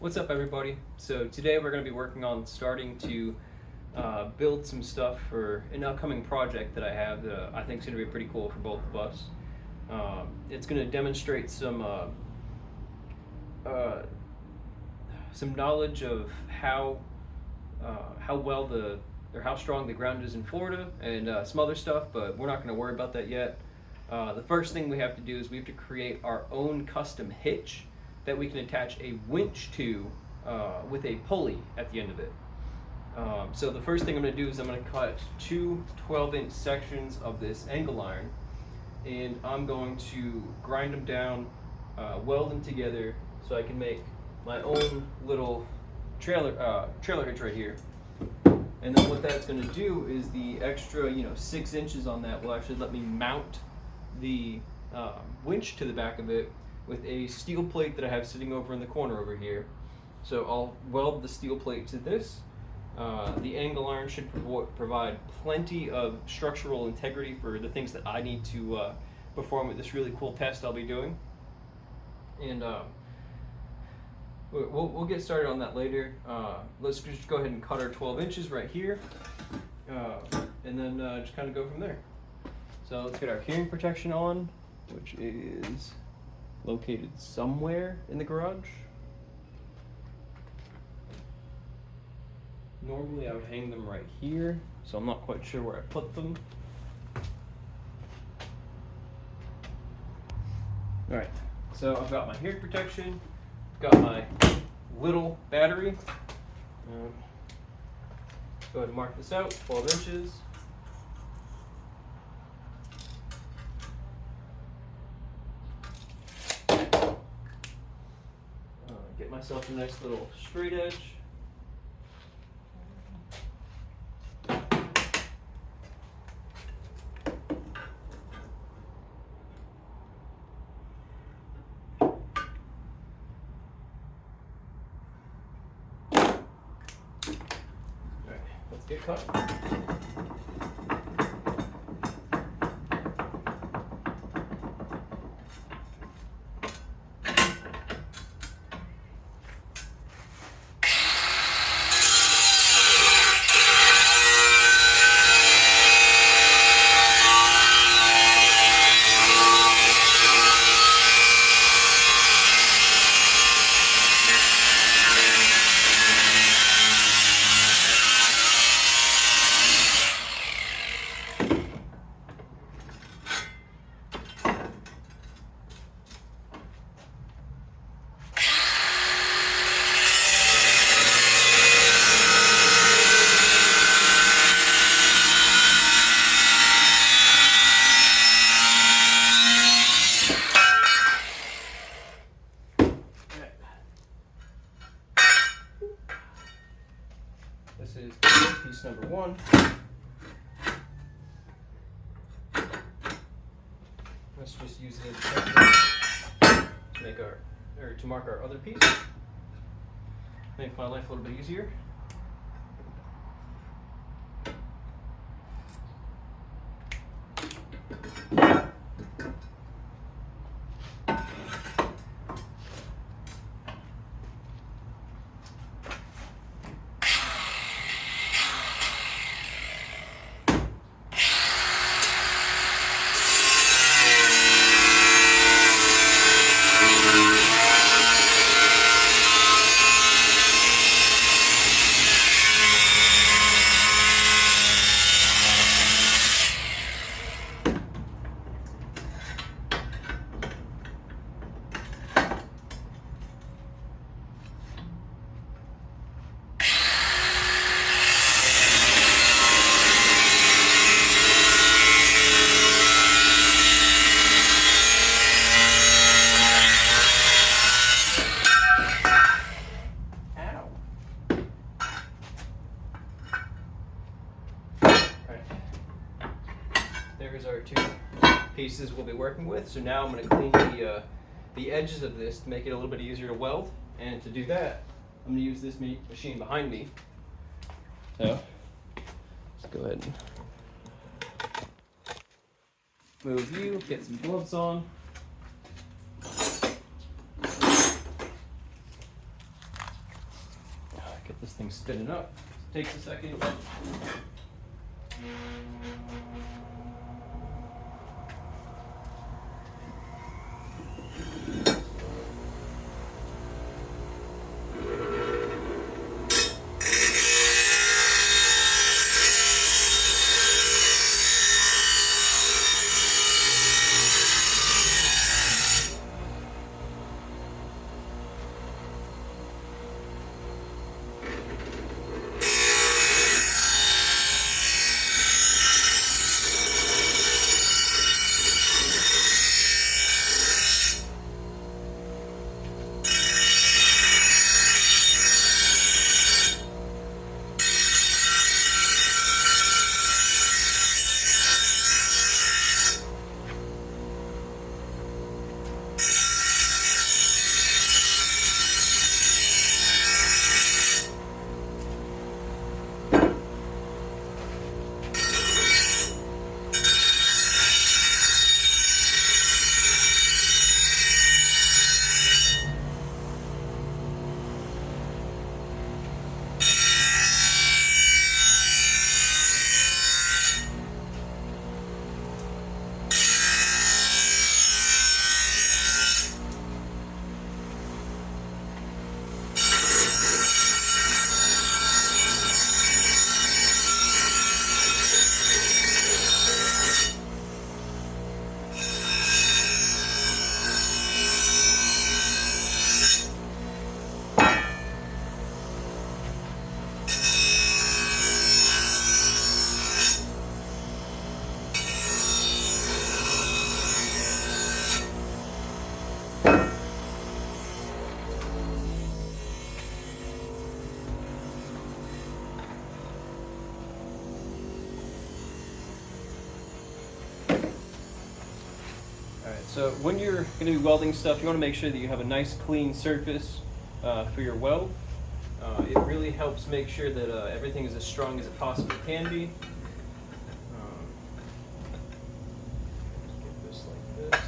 What's up, everybody? So today we're going to be working on starting to build some stuff for an upcoming project that I have that I think is going to be pretty cool for both of us. It's going to demonstrate some knowledge of how well how strong the ground is in Florida and some other stuff, but we're not going to worry about that yet. The first thing we have to do is we have to create our own custom hitch that we can attach a winch to with a pulley at the end of it. So the first thing I'm going to do is I'm going to cut two 12-inch sections of this angle iron, and I'm going to grind them down, weld them together so I can make my own little trailer hitch right here. And then what that's going to do is the extra 6 inches on that will actually let me mount the winch to the back of it with a steel plate that I have sitting over in the corner over here. So I'll weld the steel plate to this. The angle iron should provide plenty of structural integrity for the things that I need to perform with this really cool test I'll be doing. And we'll get started on that later. Let's just go ahead and cut our 12 inches right here, and then just kind of go from there. So let's get our hearing protection on, which is located somewhere in the garage. Normally I would hang them right here, so I'm not quite sure where I put them. Alright, so I've got my hearing protection, got my little battery. Go ahead and mark this out, 12 inches. Get myself a nice little straight edge. Alright, let's get cut. This is piece number one. Let's just use it to make to mark our other piece. Make my life a little bit easier. There's our two pieces we'll be working with. So now I'm going to clean the edges of this to make it a little bit easier to weld. And to do that, I'm going to use this machine behind me. So let's go ahead and move you, get some gloves on. Get this thing spinning up. Takes a second. So when you're going to be welding stuff, you want to make sure that you have a nice clean surface for your weld. It really helps make sure that everything is as strong as it possibly can be. Get this like this.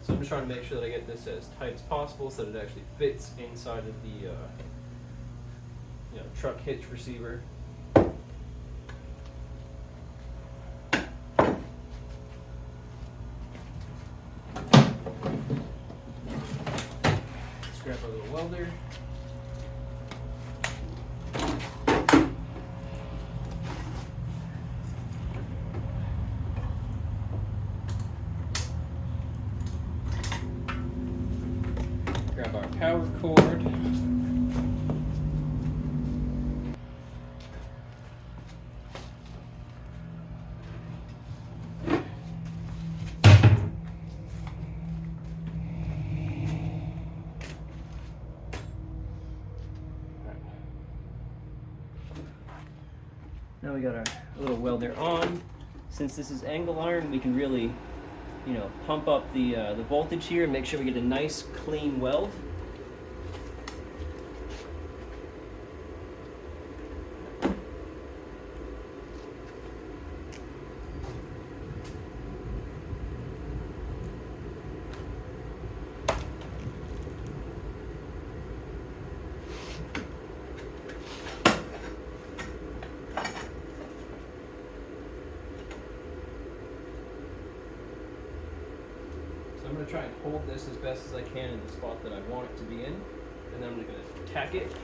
So I'm just trying to make sure that I get this as tight as possible so that it actually fits inside of the truck hitch receiver. Let's grab our little welder. Grab our power cord. Now we got our little welder on. Since this is angle iron, we can really, pump up the voltage here and make sure we get a nice clean weld. I'm going to try and hold this as best as I can in the spot that I want it to be in, and then I'm going to tack it.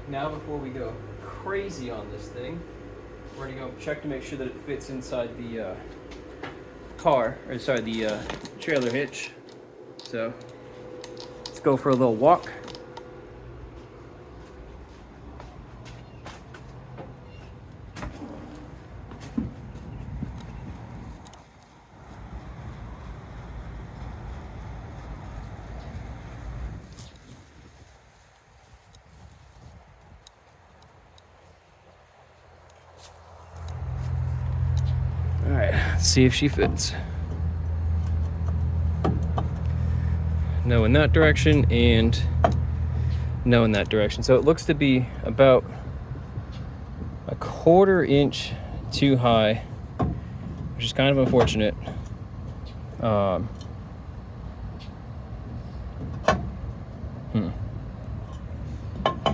Now before we go crazy on this thing, we're gonna go check to make sure that it fits inside the the trailer hitch. So let's go for a little walk. All right, let's see if she fits. No in that direction and no in that direction. So it looks to be about a 1/4 inch too high, which is kind of unfortunate.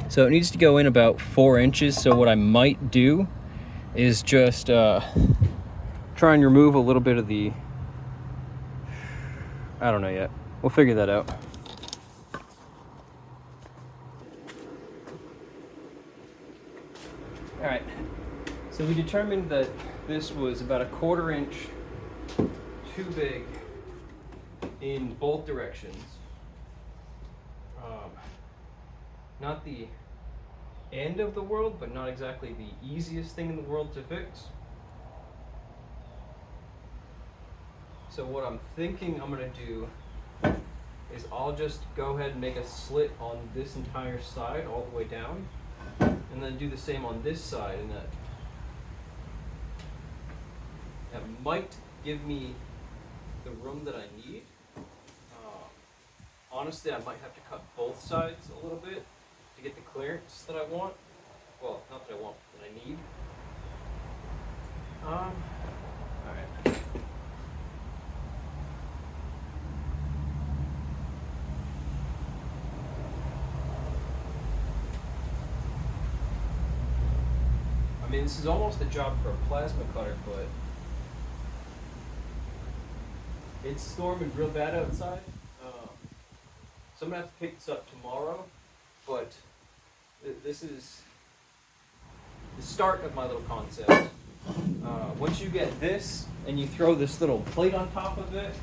So it needs to go in about 4 inches. So what I might do is just try and remove a little bit of the, I don't know yet. We'll figure that out. All right, so we determined that this was about a 1/4 inch too big in both directions. Not the end of the world, but not exactly the easiest thing in the world to fix. So what I'm thinking I'm gonna do is I'll just go ahead and make a slit on this entire side all the way down, and then do the same on this side, and that might give me the room that I need. Honestly, I might have to cut both sides a little bit to get the clearance that I want. Well, not that I want, that I need. All right. I mean, this is almost a job for a plasma cutter, but it's storming real bad outside. So I'm gonna have to pick this up tomorrow, but this is the start of my little concept. Once you get this and you throw this little plate on top of it,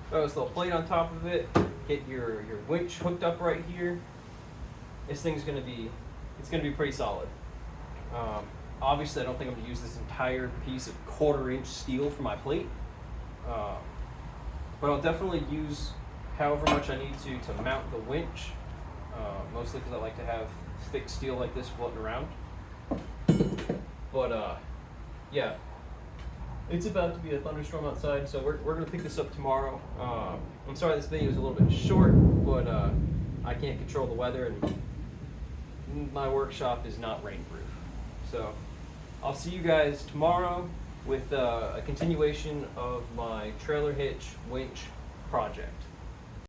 throw this little plate on top of it, get your winch hooked up right here. This thing's gonna be pretty solid. Obviously, I don't think I'm going to use this entire piece of 1/4 inch steel for my plate, but I'll definitely use however much I need to mount the winch, mostly because I like to have thick steel like this floating around. But yeah, it's about to be a thunderstorm outside, so we're going to pick this up tomorrow. I'm sorry this video is a little bit short, but I can't control the weather, and my workshop is not rainproof. So I'll see you guys tomorrow with a continuation of my trailer hitch winch project.